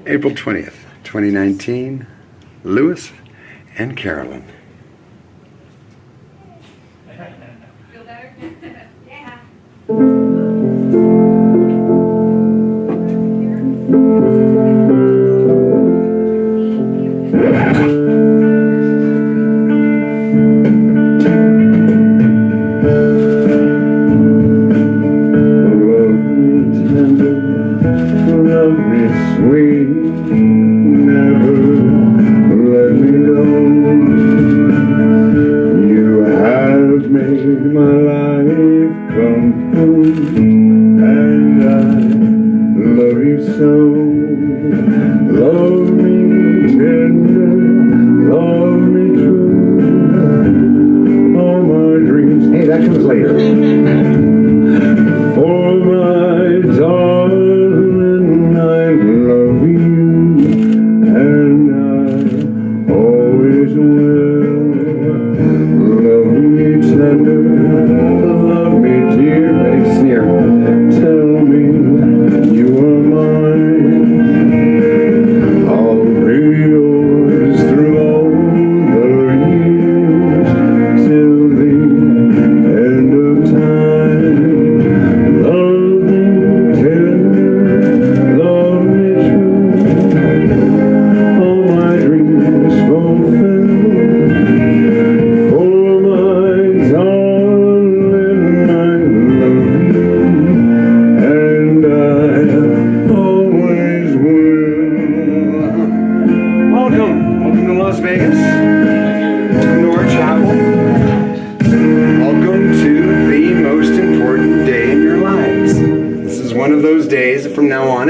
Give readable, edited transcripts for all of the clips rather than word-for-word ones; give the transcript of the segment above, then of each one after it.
April 20th, 2019, Lewis and Carolyn. Feel better? Yeah.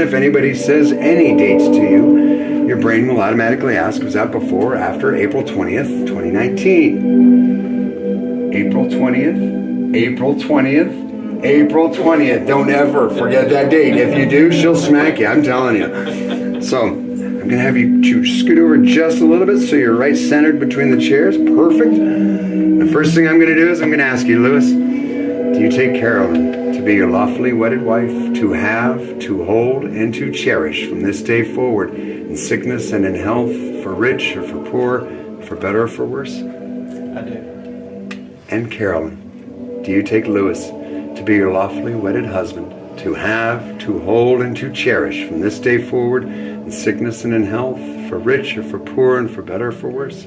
If anybody says any dates to you, your brain will automatically ask, was that before or after April 20th, 2019? April 20th, April 20th, April 20th. Don't ever forget that date. If you do, she'll smack you, I'm telling you. So, I'm going to have you scoot over just a little bit so you're right centered between the chairs. Perfect. The first thing I'm going to do is I'm going to ask you, Lewis, do you take Carolyn to be your lawfully wedded wife, to have, to hold, and to cherish from this day forward, in sickness and in health, for rich or for poor, for better or for worse? I do. And Carolyn, do you take Lewis to be your lawfully wedded husband, to have, to hold, and to cherish from this day forward, in sickness and in health, for rich or for poor, and for better or for worse?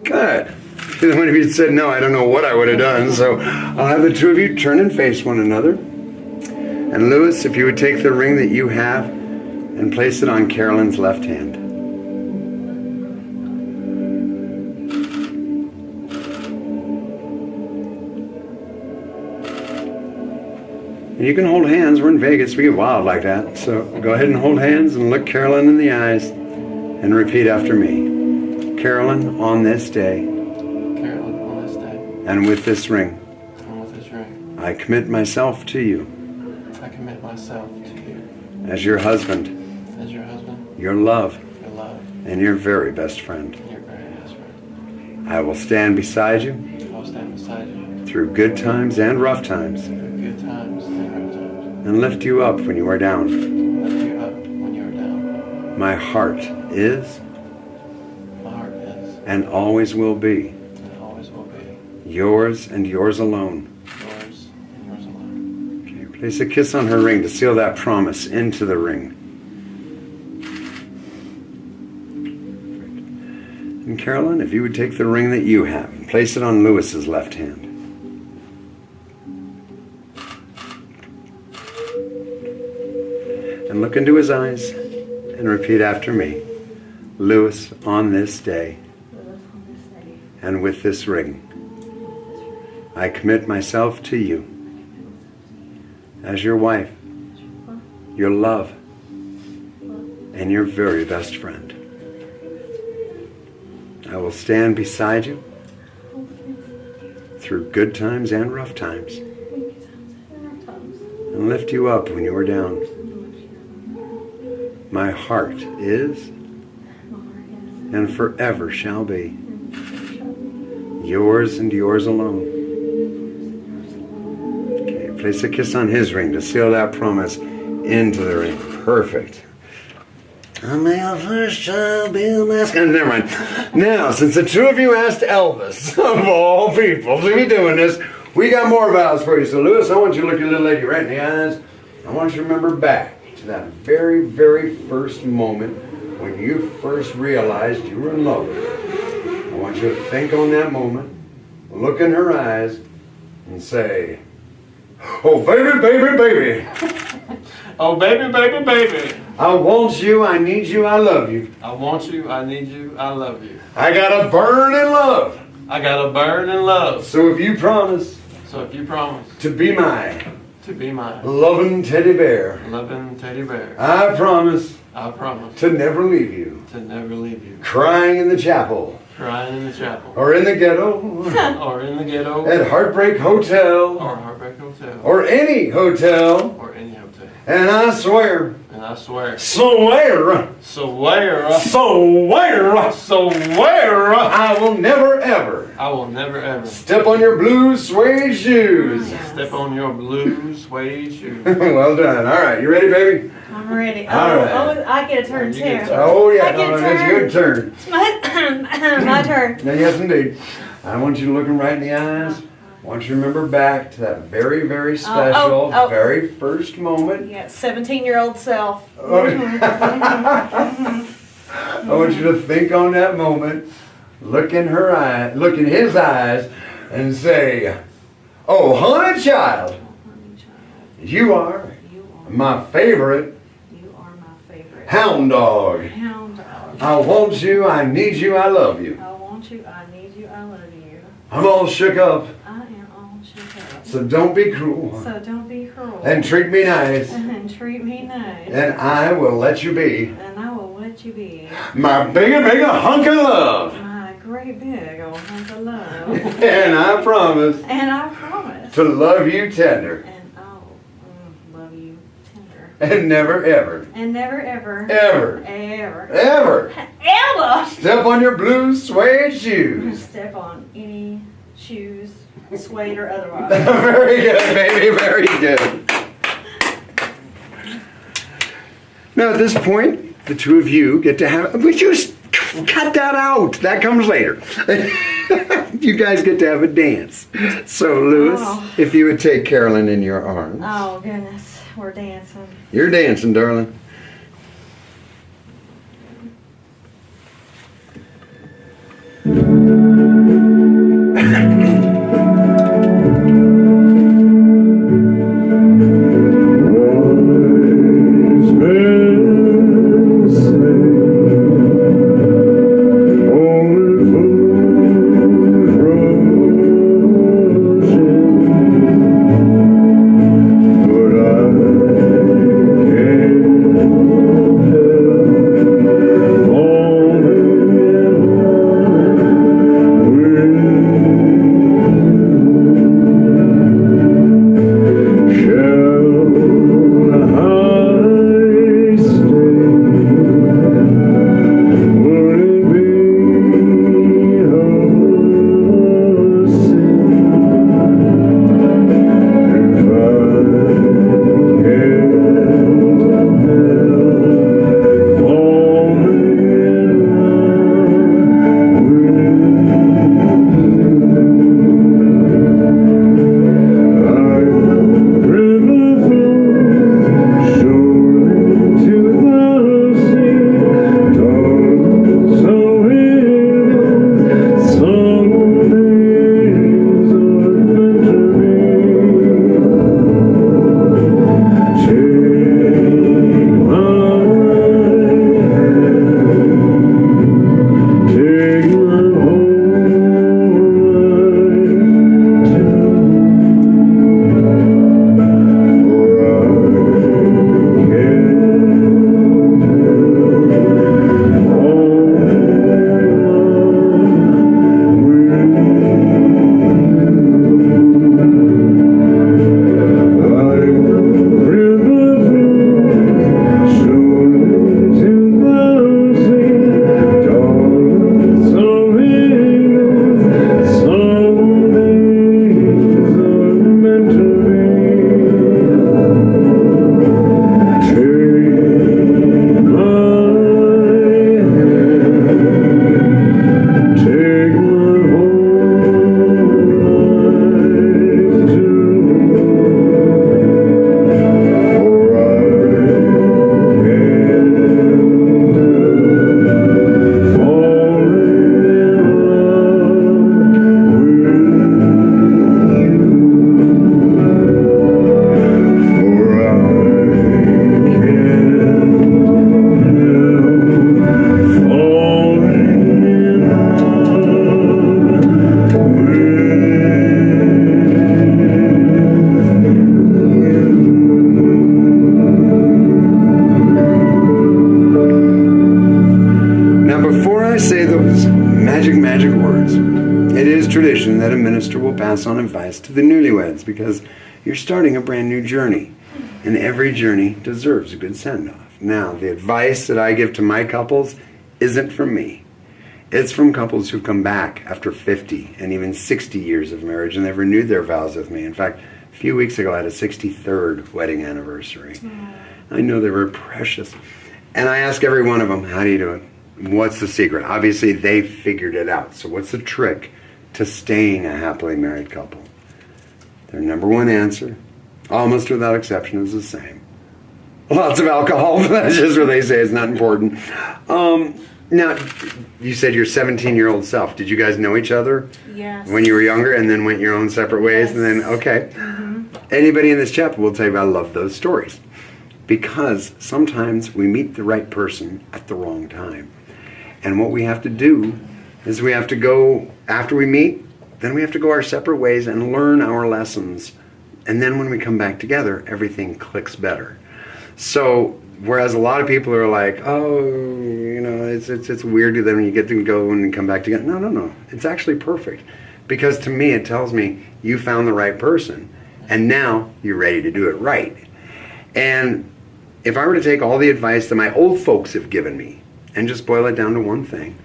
Good. If one of you said no, I don't know what I would have done. So I'll have the two of you turn and face one another. And Lewis, if you would take the ring that you have and place it on Carolyn's left hand. And you can hold hands. We're in Vegas. We get wild like that. So go ahead and hold hands and look Carolyn in the eyes and repeat after me. Carolyn, on this day, and with this ring, I commit myself to you. I commit myself to you. As your husband. As your husband. Your love. Your love. And your very best friend. Your very best friend. I will stand beside you. I will stand beside you. Through good times and rough times. Through good times and rough times. And lift you up when you are down. Lift you up when you are down. My heart is. My heart is. And always will be. Yours and yours alone. Yours and yours alone. Okay, place a kiss on her ring to seal that promise into the ring. And Carolyn, if you would take the ring that you have and place it on Lewis's left hand. And look into his eyes and repeat after me. Lewis, on this day, and with this ring, I commit myself to you as your wife, your love, and your very best friend. I will stand beside you through good times and rough times and lift you up when you are down. My heart is and forever shall be yours and yours alone. Place a kiss on his ring to seal that promise into the ring. Perfect. I'm your first child, be the mascot. Never mind. Now, since the two of you asked Elvis, of all people, to be doing this, we got more vows for you. So, Lewis, I want you to look your little lady right in the eyes. I want you to remember back to that very, very first moment when you first realized you were in love with her. I want you to think on that moment, look in her eyes, and say, oh, baby, baby, baby. Oh, baby, baby, baby. I want you, I need you, I love you. I want you, I need you, I love you. I gotta burn in love. I gotta burn in love. So if you promise So if you promise to be my to be my loving teddy bear, loving teddy bear, I promise I promise to never leave you, to never leave you, crying in the chapel, crying in the chapel, or in the ghetto, or in the ghetto, at Heartbreak Hotel, or Heartbreak Hotel, or any hotel, or any hotel. and I swear, And I swear, swear, swear, swear, swear, I will never ever I will never ever step on your blue suede shoes. step on your blue suede shoes. Well done. All right, you ready, baby? I'm ready. All right. Oh, I get a turn You too. get a turn. Oh yeah, I get a it's your turn. It's my, my turn. Now, yes, indeed. I want you to look him right in the eyes. I want you to remember back to that very, very special, oh. very first moment. Yeah, 17-year-old self. Oh. I want you to think on that moment, look in her eye, look in his eyes, and say, "Oh, honey child, you are my favorite You are my favorite. hound dog. Hound dog. I want you, I need you, I love you. I want you, I need you, I love you. I'm all shook up, I am all shook up. so don't be cruel, So don't be cruel. and treat me nice, And treat me nice. and I will let you be And I will let you be my bigger, bigger hunk of love. my great big old hunk of love. And I promise And I promise. to love you tender, And I'll love you tender. and never, ever, And never ever. ever, Ever. ever Ever. step on your blue suede shoes. Step on any shoes, suede or otherwise. Very good, baby, very good. Now at this point, the two of you get to have, we just cut that out. That comes later. You guys get to have a dance. So Lewis, Oh. if you would take Carolyn in your arms. Oh goodness, we're dancing. You're dancing, darling. But I can't magic, magic words. It is tradition that a minister will pass on advice to the newlyweds because you're starting a brand new journey, and every journey deserves a good send-off. Now, the advice that I give to my couples isn't from me. It's from couples who've come back after 50 and even 60 years of marriage, and they've renewed their vows with me. In fact, a few weeks ago I had a 63rd wedding anniversary. I know they were precious. And I ask every one of them, how do you do it? What's the secret? Obviously, they figured it out. So what's the trick to staying a happily married couple? Their number one answer, almost without exception, is the same. Lots of alcohol. That's just what they say. It's not important. Now, you said your 17-year-old self. Did you guys know each other? Yes. When you were younger and then went your own separate ways? Yes. And then, okay. Anybody in this chapel will tell you I love those stories. Because sometimes we meet the right person at the wrong time. And what we have to do is we have to go, after we meet, then we have to go our separate ways and learn our lessons. And then when we come back together, everything clicks better. So, whereas a lot of people are like, oh, you know, it's weird to them when you get to go and come back together. No. It's actually perfect. Because to me, it tells me you found the right person. And now you're ready to do it right. And if I were to take all the advice that my old folks have given me and just boil it down to one thing,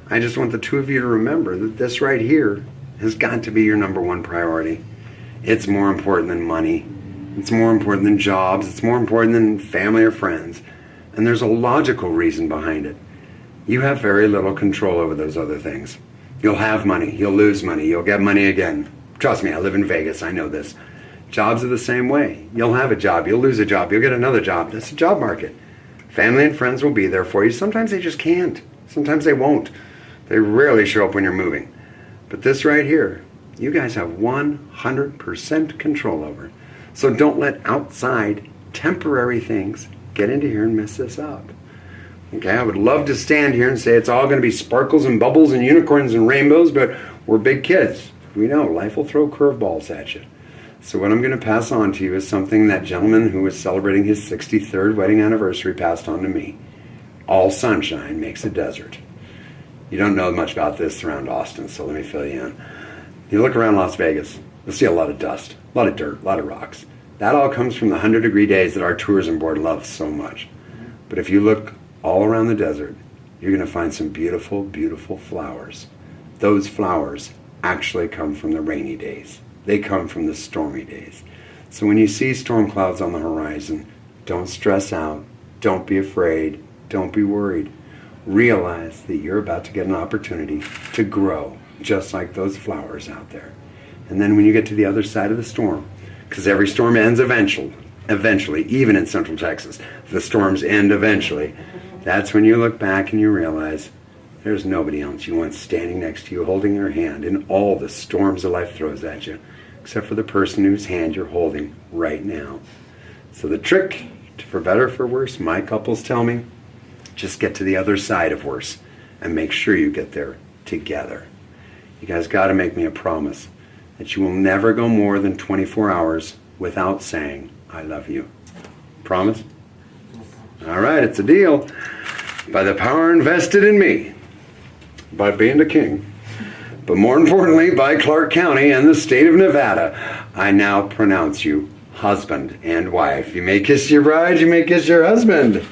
I just want the two of you to remember that this right here has got to be your number one priority. It's more important than money. It's more important than jobs. It's more important than family or friends. And there's a logical reason behind it. You have very little control over those other things. You'll have money. You'll lose money. You'll get money again. Trust me, I live in Vegas. I know this. Jobs are the same way. You'll have a job. You'll lose a job. You'll get another job. That's the job market. Family and friends will be there for you. Sometimes they just can't. Sometimes they won't. They rarely show up when you're moving. But this right here, you guys have 100% control over. So don't let outside temporary things get into here and mess this up. Okay, I would love to stand here and say it's all going to be sparkles and bubbles and unicorns and rainbows, but we're big kids. We know life will throw curveballs at you. So what I'm going to pass on to you is something that gentleman who was celebrating his 63rd wedding anniversary passed on to me. All sunshine makes a desert. You don't know much about this around Austin, so let me fill you in. You look around Las Vegas, you'll see a lot of dust, a lot of dirt, a lot of rocks. That all comes from the 100-degree days that our tourism board loves so much. But if you look all around the desert, you're going to find some beautiful, beautiful flowers. Those flowers actually come from the rainy days. They come from the stormy days. So when you see storm clouds on the horizon, don't stress out, don't be afraid, don't be worried. Realize that you're about to get an opportunity to grow, just like those flowers out there. And then when you get to the other side of the storm, because every storm ends eventually, even in Central Texas, the storms end eventually. That's when you look back and you realize there's nobody else you want standing next to you holding your hand in all the storms of life throws at you, except for the person whose hand you're holding right now. So the trick, for better or for worse, my couples tell me, just get to the other side of worse and make sure you get there together. You guys got to make me a promise that you will never go more than 24 hours without saying, I love you. Promise? All right, it's a deal. By the power invested in me, by being the king, but more importantly, by Clark County and the state of Nevada, I now pronounce you husband and wife. You may kiss your bride, you may kiss your husband.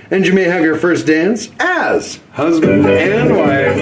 And you may have your first dance as husband and wife.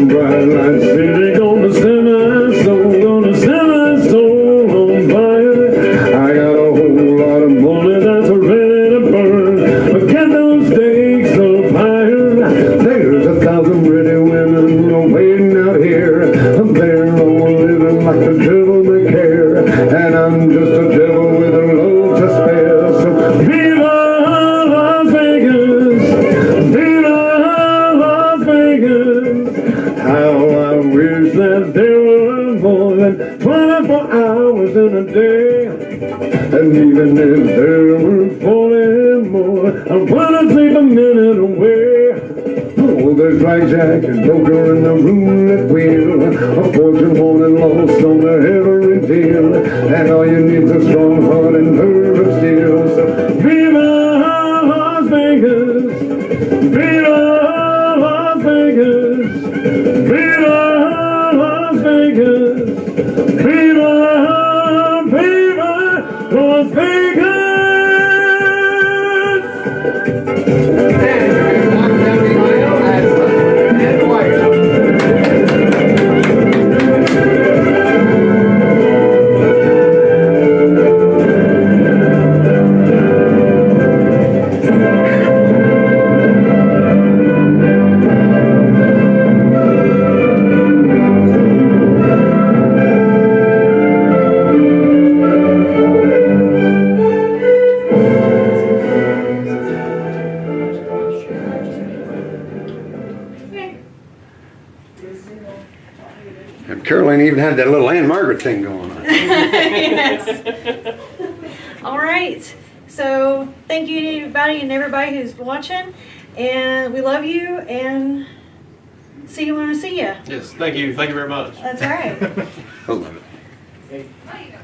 Bright light city, gonna set my soul, gonna set my soul on fire. I got a whole lot of money that's ready to burn. But get those stakes up higher. There's 1,000 pretty women waiting out here. They're all living like the devil may care, and I'm just a devil with a load to spare. So viva Las Vegas, viva Las Vegas. How I wish that there were more than 24 hours in a day. And even if there were 40 more, I wanna sleep a minute away. Oh, there's blackjack and poker in the roulette wheel, a fortune won and lost on every deal, and all you need's a strong heart and nerve of steel. So Carolyn even had that little Anne Margaret thing going on. Yes. All right. So thank you to anybody and everybody who's watching. And we love you and see you when I see you. Yes, thank you. Thank you very much. That's right. I love it. Oh, you go.